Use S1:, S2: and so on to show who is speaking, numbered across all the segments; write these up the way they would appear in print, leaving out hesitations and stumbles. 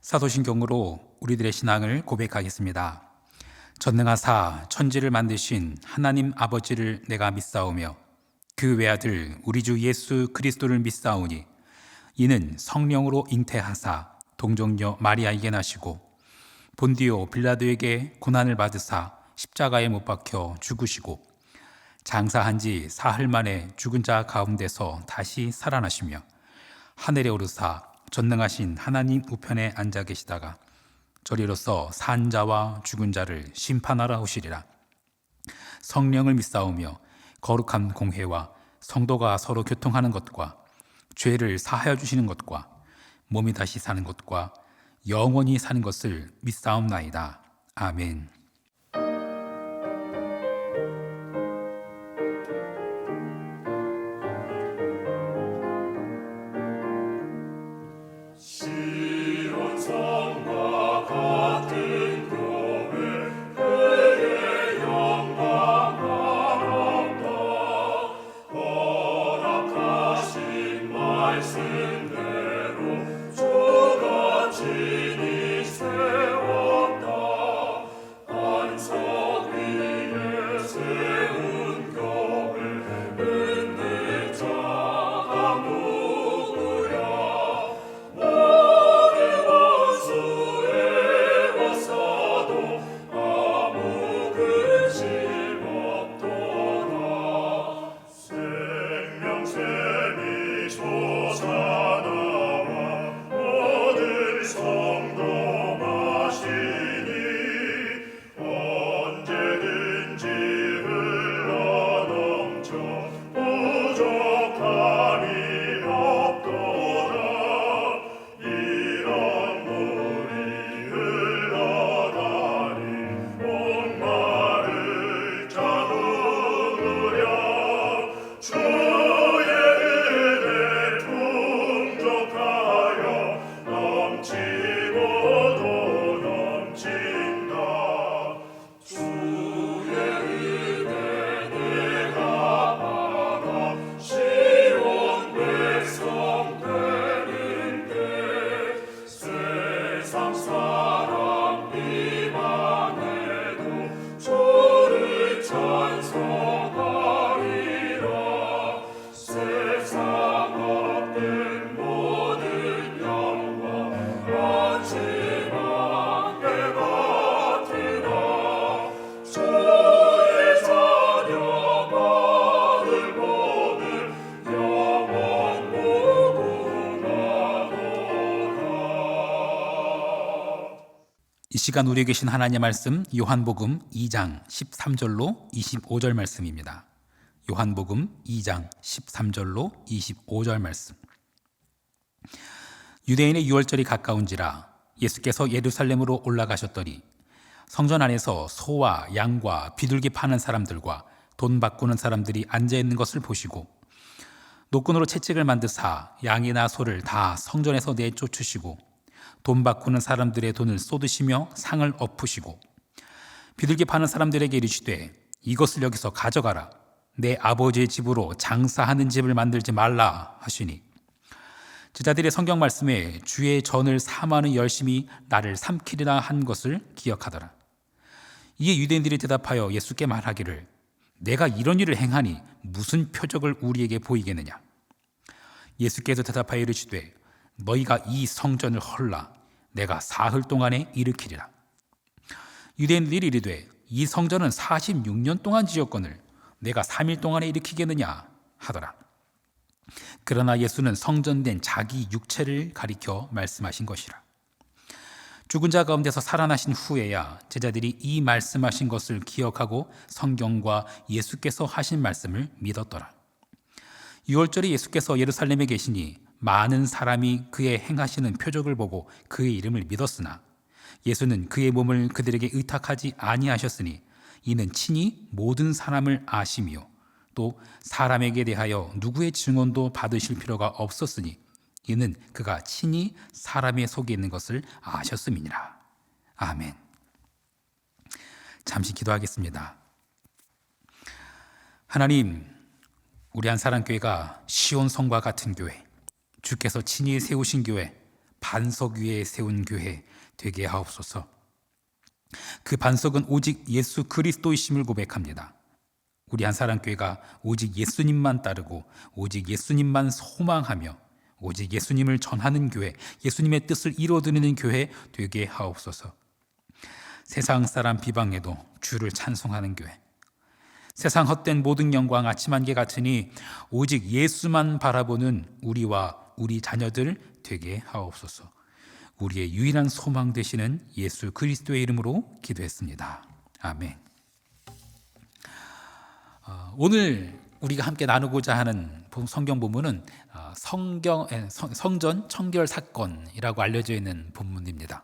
S1: 사도신경으로 우리들의 신앙을 고백하겠습니다. 전능하사 천지를 만드신 하나님 아버지를 내가 믿사오며 그 외아들 우리 주 예수 그리스도를 믿사오니 이는 성령으로 잉태하사 동정녀 마리아에게 나시고 본디오 빌라도에게 고난을 받으사 십자가에 못 박혀 죽으시고 장사한 지 사흘 만에 죽은 자 가운데서 다시 살아나시며 하늘에 오르사 전능하신 하나님 우편에 앉아 계시다가 저리로서 산 자와 죽은 자를 심판하러 오시리라. 성령을 믿사오며 거룩한 공회와 성도가 서로 교통하는 것과 죄를 사하여 주시는 것과 몸이 다시 사는 것과 영원히 사는 것을 믿사옵나이다. 아멘. 이 시간 우리에 계신 하나님의 말씀 요한복음 2장 13절로 25절 말씀입니다. 요한복음 2장 13절로 25절 말씀. 유대인의 유월절이 가까운지라 예수께서 예루살렘으로 올라가셨더니 성전 안에서 소와 양과 비둘기 파는 사람들과 돈 바꾸는 사람들이 앉아있는 것을 보시고 노끈으로 채찍을 만드사 양이나 소를 다 성전에서 내쫓으시고 돈 바꾸는 사람들의 돈을 쏟으시며 상을 엎으시고 비둘기 파는 사람들에게 이르시되 이것을 여기서 가져가라. 내 아버지의 집으로 장사하는 집을 만들지 말라 하시니 제자들의 성경 말씀에 주의 전을 삼하는 열심히 나를 삼키리라 한 것을 기억하더라. 이에 유대인들이 대답하여 예수께 말하기를 내가 이런 일을 행하니 무슨 표적을 우리에게 보이겠느냐. 예수께서 대답하여 이르시되 너희가 이 성전을 헐라 내가 사흘 동안에 일으키리라. 유대인들이 이르되 이 성전은 46년 동안 지었거늘 내가 3일 동안에 일으키겠느냐 하더라. 그러나 예수는 성전된 자기 육체를 가리켜 말씀하신 것이라. 죽은 자 가운데서 살아나신 후에야 제자들이 이 말씀하신 것을 기억하고 성경과 예수께서 하신 말씀을 믿었더라. 유월절에 예수께서 예루살렘에 계시니 많은 사람이 그의 행하시는 표적을 보고 그의 이름을 믿었으나 예수는 그의 몸을 그들에게 의탁하지 아니하셨으니 이는 친히 모든 사람을 아심이요 또 사람에게 대하여 누구의 증언도 받으실 필요가 없었으니 이는 그가 친히 사람의 속에 있는 것을 아셨음이니라. 아멘. 잠시 기도하겠습니다. 하나님, 우리 한사랑교회가 시온 성과 같은 교회, 주께서 친히 세우신 교회, 반석 위에 세운 교회 되게 하옵소서. 그 반석은 오직 예수 그리스도이심을 고백합니다. 우리 한사랑교회가 오직 예수님만 따르고 오직 예수님만 소망하며 오직 예수님을 전하는 교회, 예수님의 뜻을 이루어드리는 교회 되게 하옵소서. 세상 사람 비방에도 주를 찬송하는 교회, 세상 헛된 모든 영광 아침 안개 같으니 오직 예수만 바라보는 우리와 우리 자녀들 되게 하옵소서. 우리의 유일한 소망 되시는 예수 그리스도의 이름으로 기도했습니다. 아멘. 오늘 우리가 함께 나누고자 하는 성경 본문은 성전 청결 사건이라고 알려져 있는 본문입니다.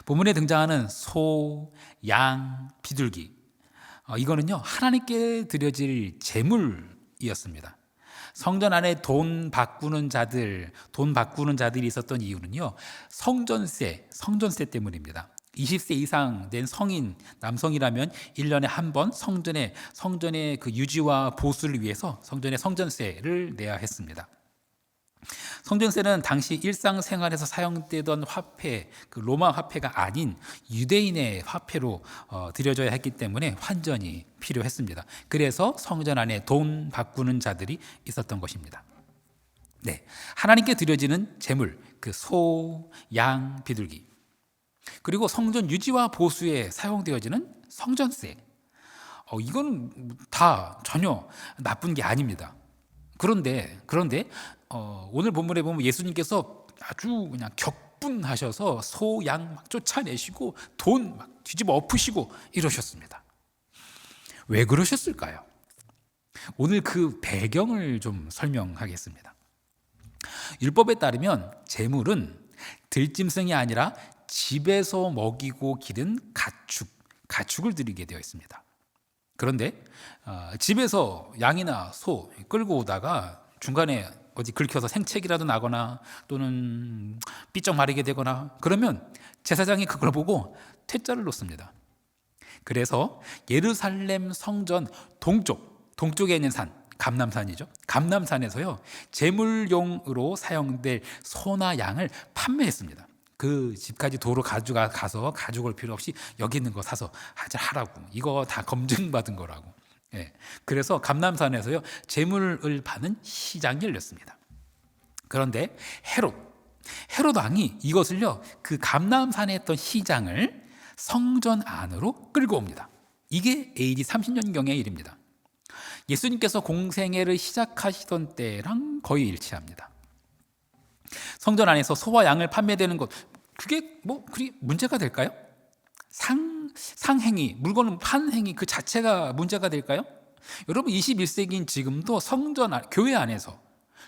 S1: 본문에 등장하는 소, 양, 비둘기, 이거는요 하나님께 드려질 제물이었습니다. 성전 안에 돈 바꾸는 자들이 있었던 이유는요 성전세 때문입니다. 20세 이상 된 성인 남성이라면 1년에 한 번 성전의 그 유지와 보수를 위해서 성전세를 내야 했습니다. 성전세는 당시 일상생활에서 사용되던 화폐, 그 로마 화폐가 아닌 유대인의 화폐로 드려져야 했기 때문에 환전이 필요했습니다. 그래서 성전 안에 돈 바꾸는 자들이 있었던 것입니다. 네, 하나님께 드려지는 제물, 그 소, 양, 비둘기, 그리고 성전 유지와 보수에 사용되어지는 성전세, 이건 다 전혀 나쁜 게 아닙니다. 그런데 오늘 본문에 보면 예수님께서 아주 그냥 격분하셔서 소, 양 막 쫓아내시고 돈 막 뒤집어 엎으시고 이러셨습니다. 왜 그러셨을까요? 오늘 그 배경을 좀 설명하겠습니다. 율법에 따르면 제물은 들짐승이 아니라 집에서 먹이고 기른 가축을 드리게 되어 있습니다. 그런데 집에서 양이나 소 끌고 오다가 중간에 어디 긁혀서 생채기라도 나거나 또는 삐쩍 마르게 되거나 그러면 제사장이 그걸 보고 퇴짜를 놓습니다. 그래서 예루살렘 성전 동쪽에 있는 산, 감람산이죠. 감람산에서요 제물용으로 사용될 소나 양을 판매했습니다. 그 집까지 도로 가져가서 가져올 필요 없이 여기 있는 거 사서 하라고. 이거 다 검증받은 거라고. 예. 그래서 감람산에서요 제물을 파는 시장이 열렸습니다. 그런데 헤롯 왕이 이것을요 그 감람산에 있던 시장을 성전 안으로 끌고 옵니다. 이게 AD 30년경의 일입니다. 예수님께서 공생애를 시작하시던 때랑 거의 일치합니다. 성전 안에서 소와 양을 판매되는 것, 그게 그리 문제가 될까요? 상행위, 물건을 판 행위 그 자체가 문제가 될까요? 여러분 21세기인 지금도 교회 안에서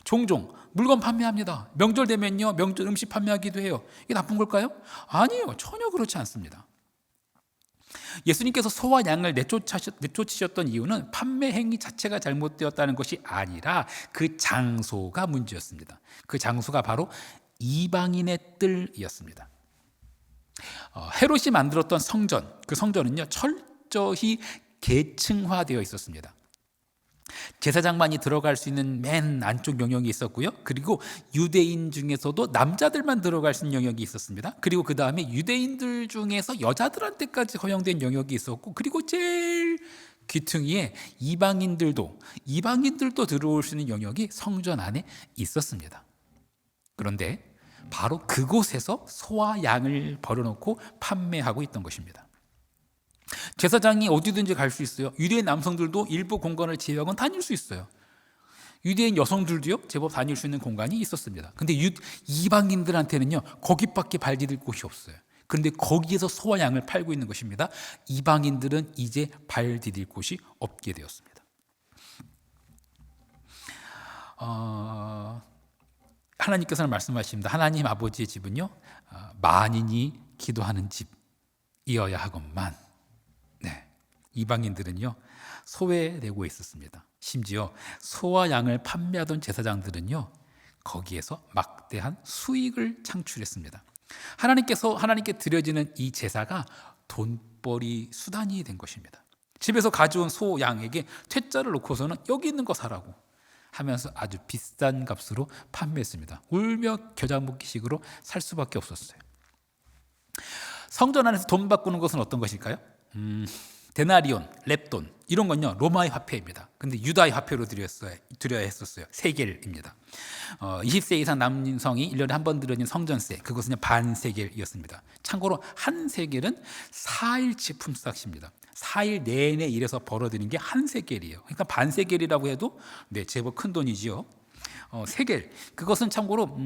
S1: 종종 물건 판매합니다. 명절 되면요 명절 음식 판매하기도 해요. 이게 나쁜 걸까요? 아니에요. 전혀 그렇지 않습니다. 예수님께서 소와 양을 내쫓으셨던 이유는 판매 행위 자체가 잘못되었다는 것이 아니라 그 장소가 문제였습니다. 그 장소가 바로 이방인의 뜰이었습니다. 헤롯이 만들었던 그 성전은요 철저히 계층화되어 있었습니다. 제사장만이 들어갈 수 있는 맨 안쪽 영역이 있었고요. 그리고 유대인 중에서도 남자들만 들어갈 수 있는 영역이 있었습니다. 그리고 그 다음에 유대인들 중에서 여자들한테까지 허용된 영역이 있었고, 그리고 제일 귀퉁이에 이방인들도 들어올 수 있는 영역이 성전 안에 있었습니다. 그런데 바로 그곳에서 소와 양을 벌여놓고 판매하고 있던 것입니다. 제사장이 어디든지 갈 수 있어요. 유대인 남성들도 일부 공간을 제외하고는 다닐 수 있어요. 유대인 여성들도요 제법 다닐 수 있는 공간이 있었습니다. 근데 이방인들한테는요 거기밖에 발 디딜 곳이 없어요. 그런데 거기에서 소와 양을 팔고 있는 것입니다. 이방인들은 이제 발 디딜 곳이 없게 되었습니다. 하나님께서는 말씀하십니다. 하나님 아버지의 집은요 만인이 기도하는 집이어야 하건만. 네, 이방인들은요 소외되고 있었습니다. 심지어 소와 양을 판매하던 제사장들은요 거기에서 막대한 수익을 창출했습니다. 하나님께 드려지는 이 제사가 돈벌이 수단이 된 것입니다. 집에서 가져온 소, 양에게 퇴짜를 놓고서는 여기 있는 거 사라고. 하면서 아주 비싼 값으로 판매했습니다. 울며 겨자 먹기식으로 살 수밖에 없었어요. 성전 안에서 돈 바꾸는 것은 어떤 것일까요? 데나리온, 렙돈 이런 건요 로마의 화폐입니다. 근데 유다의 화폐로 드려야 했었어요. 세겔입니다. 20세 이상 남성이 1년에 한 번 들여진 성전세, 그것은 반세겔이었습니다. 참고로 한 세겔은 4일치 품삯입니다. 4일 내내 일해서 벌어들인 게 한 세겔이에요. 그러니까 반세겔이라고 해도 제법 큰 돈이지요. 세겔, 그것은 참고로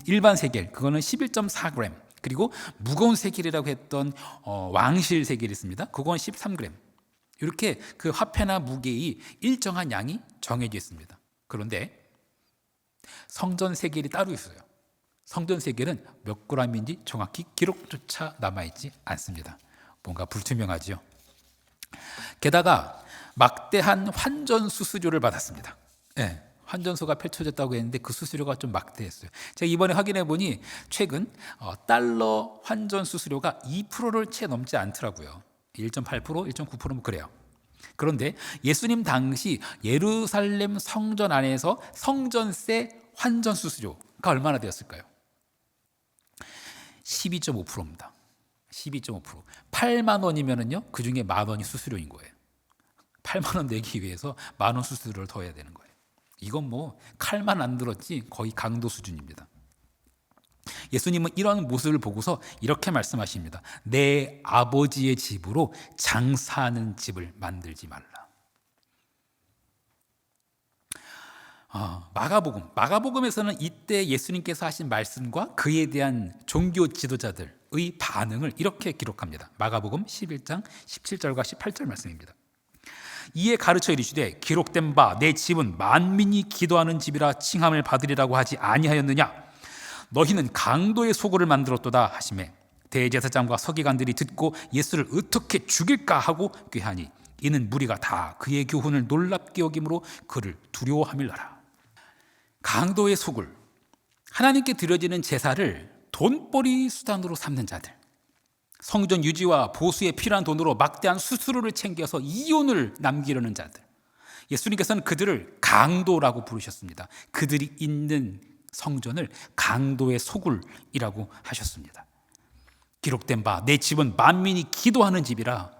S1: 일반 세겔, 그거는 11.4g, 그리고 무거운 세겔이라고 했던 왕실 세겔이 있습니다. 그건 13g. 이렇게 그 화폐나 무게의 일정한 양이 정해져 있습니다. 그런데 성전 세겔이 따로 있어요. 성전 세겔은 몇 g인지 정확히 기록조차 남아있지 않습니다. 뭔가 불투명하죠. 게다가 막대한 환전 수수료를 받았습니다. 네, 환전소가 펼쳐졌다고 했는데 그 수수료가 좀 막대했어요. 제가 이번에 확인해 보니 최근 달러 환전 수수료가 2%를 채 넘지 않더라고요. 1.8%, 1.9% 그래요. 그런데 예수님 당시 예루살렘 성전 안에서 성전세 환전 수수료가 얼마나 되었을까요? 12.5%입니다. 12.5%. 8만 원이면은요, 그 중에 만 원이 수수료인 거예요. 8만 원 내기 위해서 만 원 수수료를 더 해야 되는 거예요. 이건 뭐 칼만 안 들었지 거의 강도 수준입니다. 예수님은 이런 모습을 보고서 이렇게 말씀하십니다. 내 아버지의 집으로 장사하는 집을 만들지 말라. 마가복음에서는 이때 예수님께서 하신 말씀과 그에 대한 종교 지도자들의 반응을 이렇게 기록합니다. 마가복음 11장 17절과 18절 말씀입니다. 이에 가르쳐 이르시되 기록된 바 내 집은 만민이 기도하는 집이라 칭함을 받으리라고 하지 아니하였느냐. 너희는 강도의 소굴을 만들었도다 하시매 대제사장과 서기관들이 듣고 예수를 어떻게 죽일까 하고 꾀하니 이는 무리가 다 그의 교훈을 놀랍게 여김으로 그를 두려워함일러라. 강도의 소굴, 하나님께 드려지는 제사를 돈벌이 수단으로 삼는 자들, 성전 유지와 보수에 필요한 돈으로 막대한 수수료를 챙겨서 이윤을 남기려는 자들, 예수님께서는 그들을 강도라고 부르셨습니다. 그들이 있는 성전을 강도의 소굴이라고 하셨습니다. 기록된 바 내 집은 만민이 기도하는 집이라.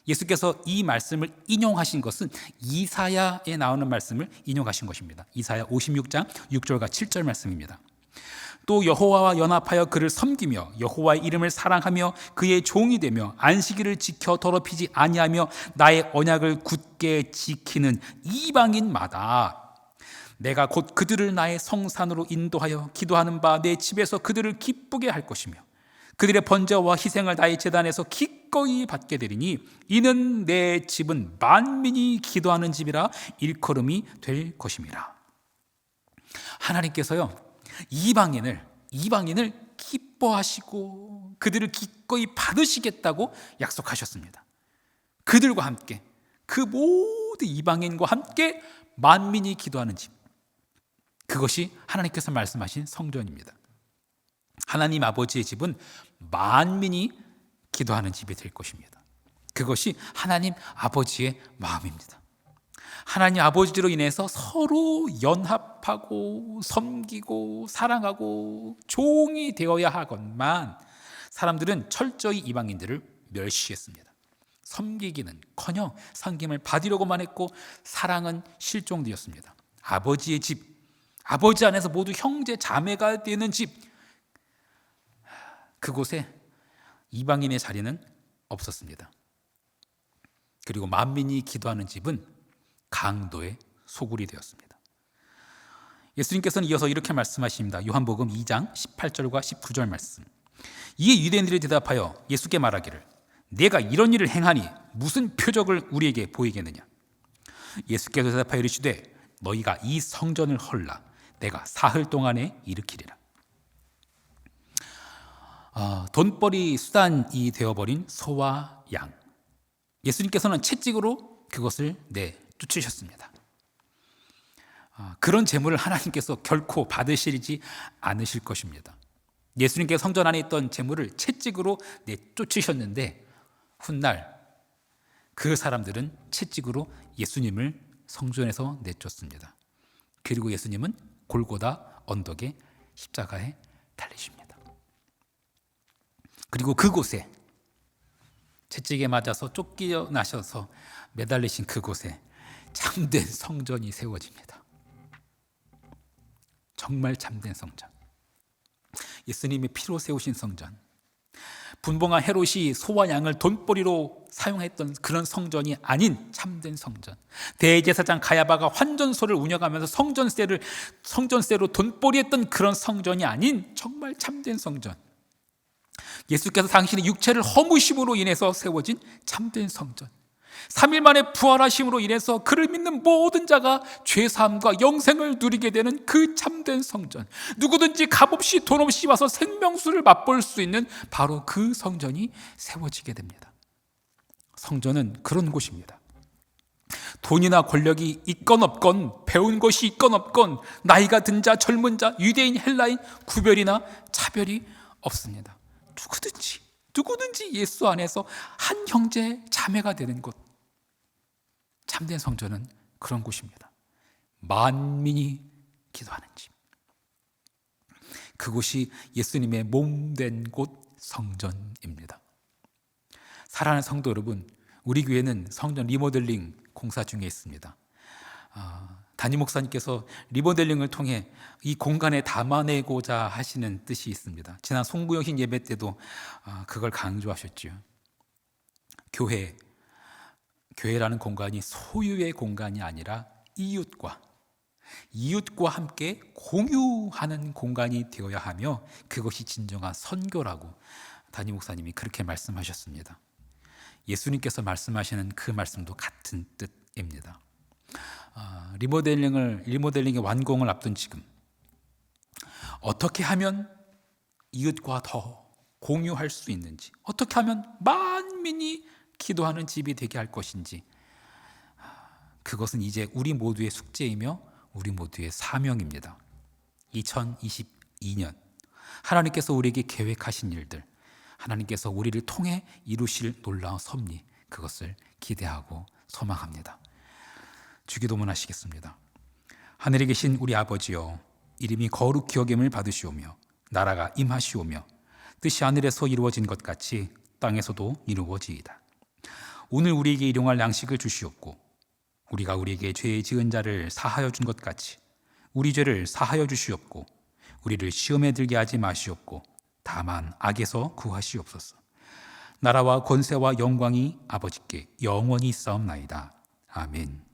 S1: 예수께서 이 말씀을 인용하신 것은 이사야에 나오는 말씀을 인용하신 것입니다. 이사야 56장 6절과 7절 말씀입니다. 또 여호와와 연합하여 그를 섬기며 여호와의 이름을 사랑하며 그의 종이 되며 안식일을 지켜 더럽히지 아니하며 나의 언약을 굳게 지키는 이방인마다 내가 곧 그들을 나의 성산으로 인도하여 기도하는 바 내 집에서 그들을 기쁘게 할 것이며 그들의 번제와 희생을 나의 제단에서 기꺼이 받게 되리니 이는 내 집은 만민이 기도하는 집이라 일컬음이 될 것임이라. 하나님께서요 이방인을 기뻐하시고 그들을 기꺼이 받으시겠다고 약속하셨습니다. 그들과 함께, 그 모든 이방인과 함께 만민이 기도하는 집, 그것이 하나님께서 말씀하신 성전입니다. 하나님 아버지의 집은 만민이 기도하는 집이 될 것입니다. 그것이 하나님 아버지의 마음입니다. 하나님 아버지로 인해서 서로 연합하고 섬기고 사랑하고 종이 되어야 하건만 사람들은 철저히 이방인들을 멸시했습니다. 섬기기는커녕 섬김을 받으려고만 했고 사랑은 실종되었습니다. 아버지의 집, 아버지 안에서 모두 형제 자매가 되는 집, 그곳에 이방인의 자리는 없었습니다. 그리고 만민이 기도하는 집은 강도의 소굴이 되었습니다. 예수님께서는 이어서 이렇게 말씀하십니다. 요한복음 2장 18절과 19절 말씀. 이에 유대인들이 대답하여 예수께 말하기를 내가 이런 일을 행하니 무슨 표적을 우리에게 보이겠느냐. 예수께서 대답하여 이르시되 너희가 이 성전을 헐라 내가 사흘 동안에 일으키리라. 돈벌이 수단이 되어버린 소와 양, 예수님께서는 채찍으로 그것을 내쫓으셨습니다. 그런 재물을 하나님께서 결코 받으시지 않으실 것입니다. 예수님께서 성전 안에 있던 재물을 채찍으로 내쫓으셨는데 훗날 그 사람들은 채찍으로 예수님을 성전에서 내쫓습니다. 그리고 예수님은 골고다 언덕의 십자가에 달리십니다. 그리고 그곳에 채찍에 맞아서 쫓겨나셔서 매달리신 그곳에 참된 성전이 세워집니다. 정말 참된 성전. 예수님의 피로 세우신 성전. 분봉한 헤롯이 소와 양을 돈벌이로 사용했던 그런 성전이 아닌 참된 성전. 대제사장 가야바가 환전소를 운영하면서 성전세로 돈벌이했던 그런 성전이 아닌 정말 참된 성전. 예수께서 당신의 육체를 허무심으로 인해서 세워진 참된 성전. 3일 만에 부활하심으로 인해서 그를 믿는 모든 자가 죄사함과 영생을 누리게 되는 그 참된 성전. 누구든지 값없이 돈 없이 와서 생명수를 맛볼 수 있는 바로 그 성전이 세워지게 됩니다. 성전은 그런 곳입니다. 돈이나 권력이 있건 없건, 배운 것이 있건 없건, 나이가 든 자, 젊은 자, 유대인, 헬라인 구별이나 차별이 없습니다. 누구든지 예수 안에서 한 형제 자매가 되는 곳. 참된 성전은 그런 곳입니다. 만민이 기도하는 집. 그곳이 예수님의 몸된 곳 성전입니다. 사랑하는 성도 여러분, 우리 교회는 성전 리모델링 공사 중에 있습니다. 담임 목사님께서 리모델링을 통해 이 공간에 담아내고자 하시는 뜻이 있습니다. 지난 송구영신 예배 때도 그걸 강조하셨죠. 교회라는 공간이 소유의 공간이 아니라 이웃과 함께 공유하는 공간이 되어야 하며 그것이 진정한 선교라고 담임 목사님이 그렇게 말씀하셨습니다. 예수님께서 말씀하시는 그 말씀도 같은 뜻입니다. 리모델링의 완공을 앞둔 지금 어떻게 하면 이웃과 더 공유할 수 있는지, 어떻게 하면 만민이 기도하는 집이 되게 할 것인지, 그것은 이제 우리 모두의 숙제이며 우리 모두의 사명입니다. 2022년 하나님께서 우리에게 계획하신 일들, 하나님께서 우리를 통해 이루실 놀라운 섭리, 그것을 기대하고 소망합니다. 주기도문 하시겠습니다. 하늘에 계신 우리 아버지여, 이름이 거룩히 여김을 받으시오며 나라가 임하시오며 뜻이 하늘에서 이루어진 것 같이 땅에서도 이루어지이다. 오늘 우리에게 일용할 양식을 주시옵고 우리가 우리에게 죄 지은 자를 사하여 준 것 같이 우리 죄를 사하여 주시옵고 우리를 시험에 들게 하지 마시옵고 다만 악에서 구하시옵소서. 나라와 권세와 영광이 아버지께 영원히 있사옵나이다. 아멘.